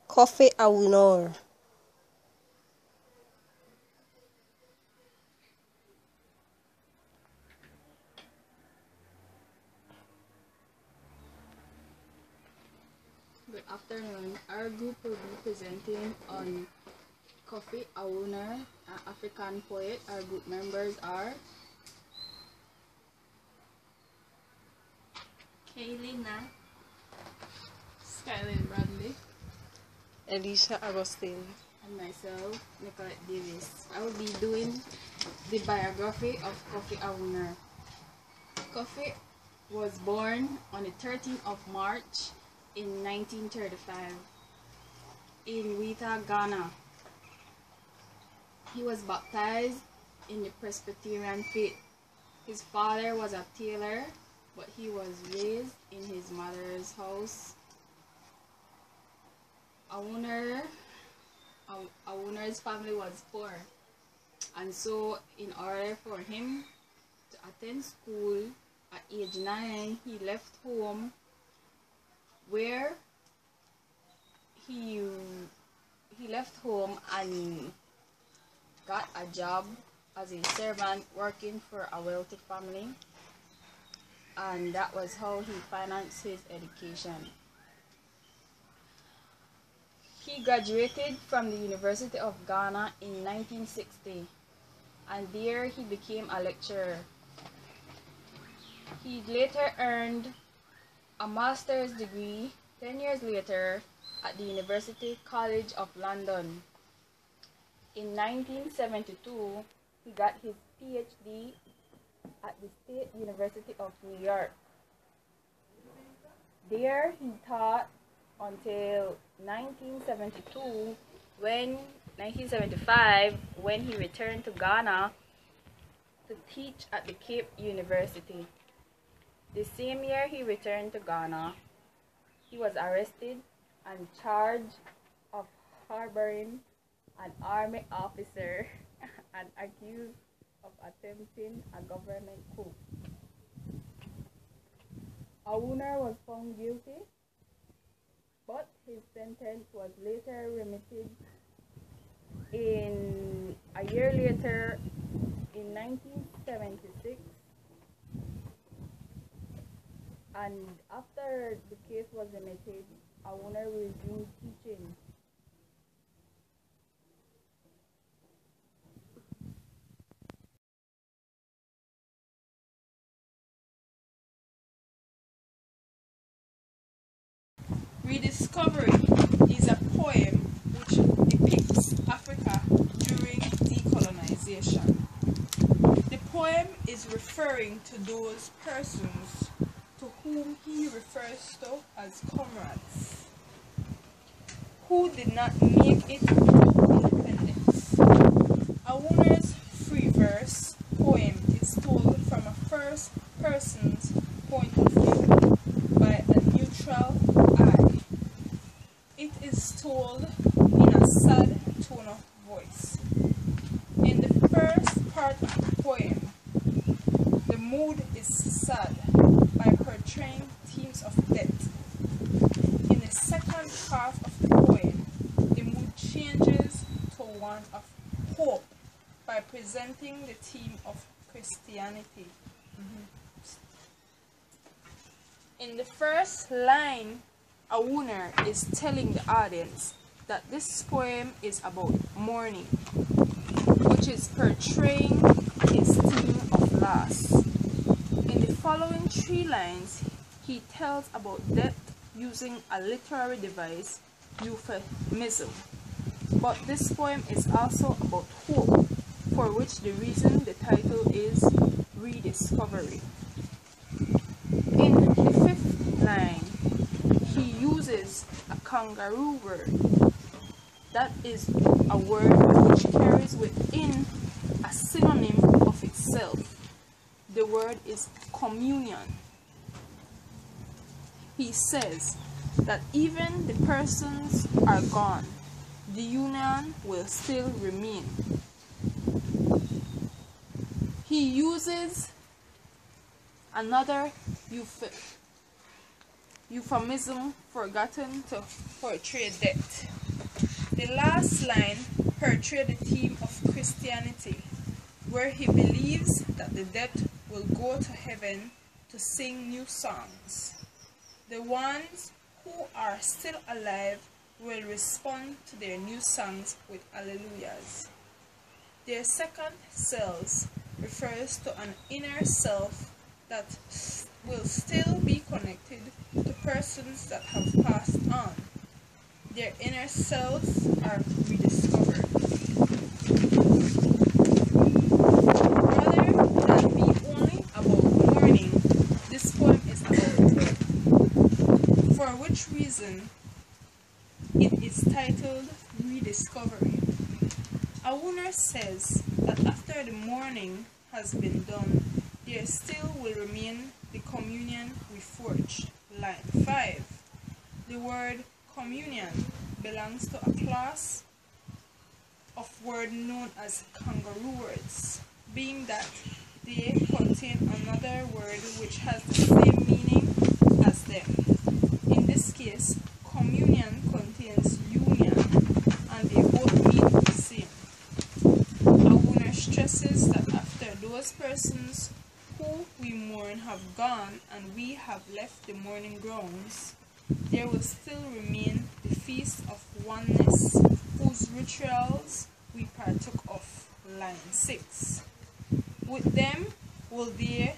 Kofi Awoonor. Good afternoon. Our group will be presenting on Kofi Awoner, an African poet. Our group members are Keilley, skylyn, Elisha, and myself, Nicolette Davis. I will be doing the biography of Kofi Awoner. Kofi was born on the 13th of March in 1935 in Wita, Ghana. He was baptized in the Presbyterian faith. His father was a tailor, but he was raised in his mother's house. Awooner's family was poor, and so in order for him to attend school at age 9, he left home, where he left home and got a job as a servant working for a wealthy family, and that was how he financed his education. He graduated from the University of Ghana in 1960, and there he became a lecturer. He later earned a master's degree 10 years later at the University College of London. In 1972, he got his PhD at the State University of New York. There he taught until 1975, when he returned to Ghana to teach at the Cape University. The same year he returned to Ghana, he was arrested and charged of harboring an army officer and accused of attempting a government coup. Awoonor was found guilty, but his sentence was later remitted a year later in 1976, and after the case was remitted, Awoonor resumed teaching. Rediscovery is a poem which depicts Africa during decolonization. The poem is referring to those persons to whom he refers to as comrades, who did not make it to independence. Awooner's free verse poem is told from a first person's point of view by a neutral eye. It is told in a sad tone of voice. In the first part of the poem, the mood is sad by portraying themes of death. In the second half of the poem, the mood changes to one of hope by presenting the theme of Christianity. In the first line, Awoonor is telling the audience that this poem is about mourning, which is portraying his theme of loss. In the following 3 lines, he tells about death using a literary device, euphemism. But this poem is also about hope, for which the reason the title is Rediscovery. In the 5th line, he uses a kangaroo word. That is a word which carries within a synonym of itself. The word is communion. He says that even the persons are gone, the union will still remain. He uses another euphemism forgotten to portray death. The last line portrays the theme of Christianity, where he believes that the dead will go to heaven to sing new songs. The ones who are still alive will respond to their new songs with alleluias. Their second selves refers to an inner self that will still be connected to persons that have passed on. Their inner selves are rediscovered. Rather than be only about mourning, this poem is about hope, for which reason it is titled Rediscovery. Awoonor says that after the mourning has been done, there still will remain the communion we forged. Line 5. The word communion belongs to a class of words known as kangaroo words, being that they contain another word which has the same meaning as them. In this case, communion contains union, and they both mean the same. Awoonor stresses that after those persons who we mourn have gone and we have left the mourning grounds, there will still remain the feast of oneness, whose rituals we partook of. Line 6. With them will they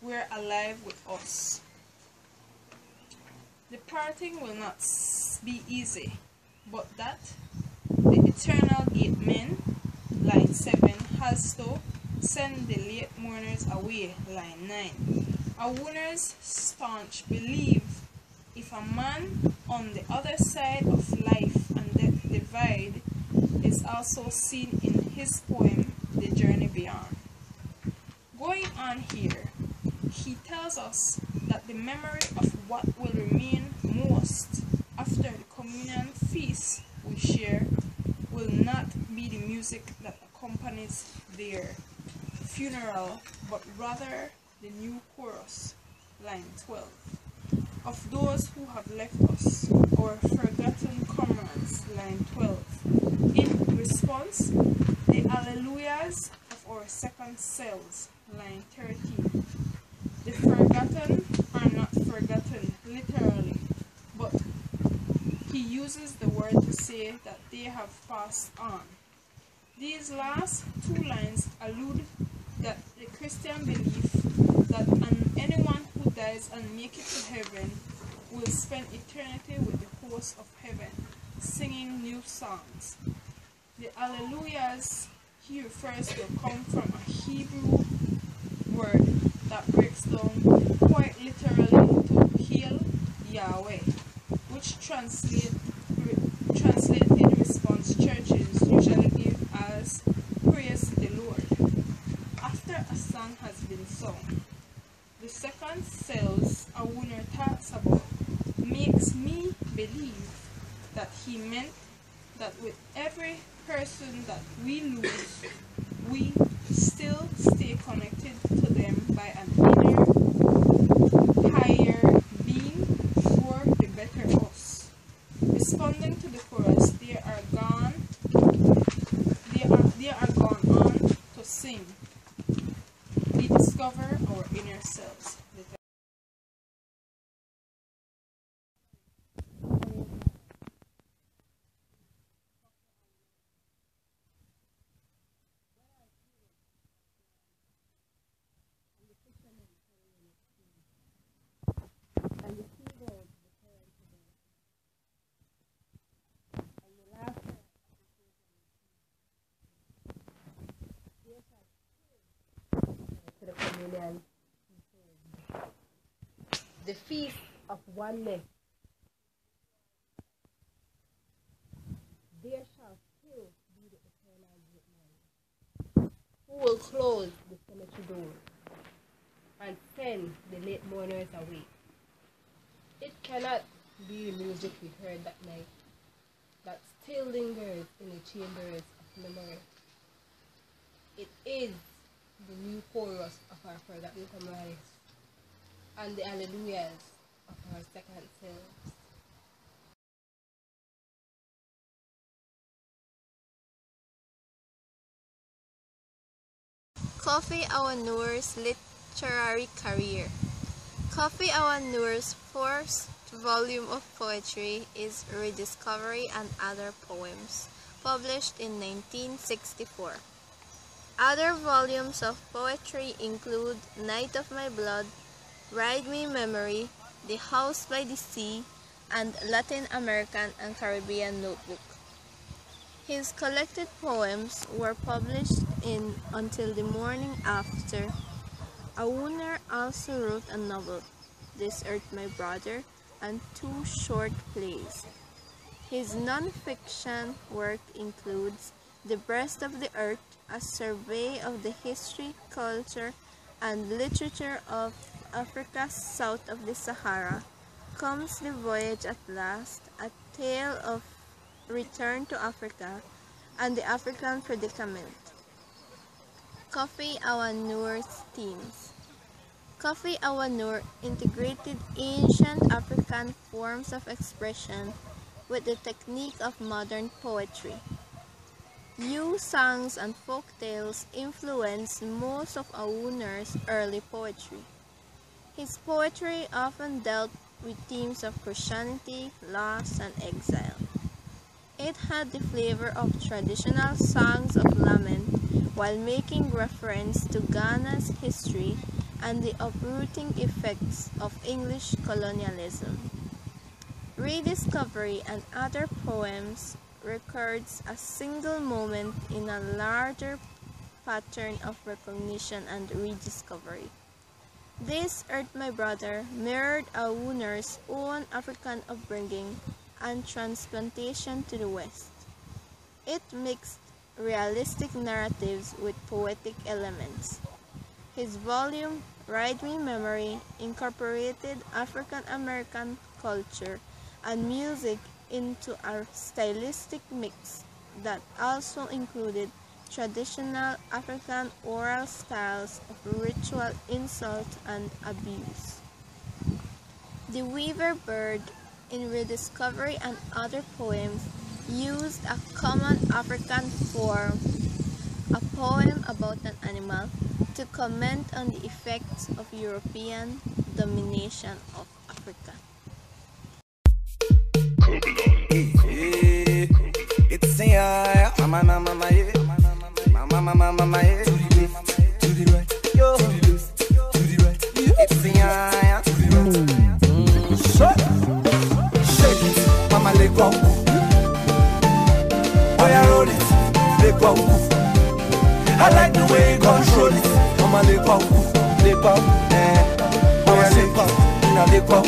were alive with us. The parting will not be easy, but that the eternal gate men, line 7, has to send the late mourners away, line 9. Awoonor's staunch belief, if a man on the other side of life and death divide, is also seen in his poem, The Journey Beyond. Going on here, he tells us that the memory of what will remain most after the communion feast we share will not be the music that accompanies their funeral, but rather the new chorus, line 12, of those who have left us, our forgotten comrades, line 12. In response, the alleluias of our second selves, line 13. The forgotten are not forgotten literally, but he uses the word to say that they have passed on. These last two lines allude that the Christian belief that anyone who dies and make it to heaven will spend eternity with the host of heaven, singing new songs. The alleluias he refers to come from a Hebrew word that breaks down quite literally to Hail Yahweh, which translated response churches usually give as praise the Lord. After a song has been sung, the second selves Awoonor talks about makes me believe that he meant that with every person that we lose, we still stay connected to them by an inner, higher being for the better us. Responding to the chorus, they are gone on to sing. We discover our inner selves. To the communion, the feast of oneness, there shall still be the eternal great man, who will close the cemetery door and send the late mourners away. It cannot be the music we heard that night that still lingers in the chambers of memory. It is the new chorus of our forgotten comrades and the alleluias of our second selves. Kofi Awoonor's literary career. Kofi Awoonor's first volume of poetry is Rediscovery and Other Poems, published in 1964. Other volumes of poetry include Night of My Blood, Ride Me Memory, The House by the Sea, and Latin American and Caribbean Notebook. His collected poems were published in Until the Morning After. Awoonor also wrote a novel, This Earth My Brother, and 2 short plays. His non-fiction work includes The Breast of the Earth, a survey of the history, culture, and literature of Africa south of the Sahara, Comes the Voyage at Last, a tale of return to Africa, and the African predicament. Kofi Awoonor's themes. Kofi Awoonor integrated ancient African forms of expression with the technique of modern poetry. New songs and folk tales influenced most of Awoonor's early poetry. His poetry often dealt with themes of Christianity, loss, and exile. It had the flavor of traditional songs of lament while making reference to Ghana's history and the uprooting effects of English colonialism. Rediscovery and Other Poems records a single moment in a larger pattern of recognition and rediscovery. This Earth My Brother mirrored Awoonor's own African upbringing and transplantation to the West. It mixed realistic narratives with poetic elements. His volume, Ride Me Memory, incorporated African American culture and music into a stylistic mix that also included traditional African oral styles of ritual insult and abuse. The Weaver Bird in Rediscovery and Other Poems used a common African form, a poem about an animal, to comment on the effects of European domination of Africa. It's a mama, yeah. Mama, yeah. To the left, to the right, yo. To the left, to the right. It's a shake it, mama, let go. Boy, I roll it, let go. I like the way you control it, mama, let go. Boy, I let go, let go.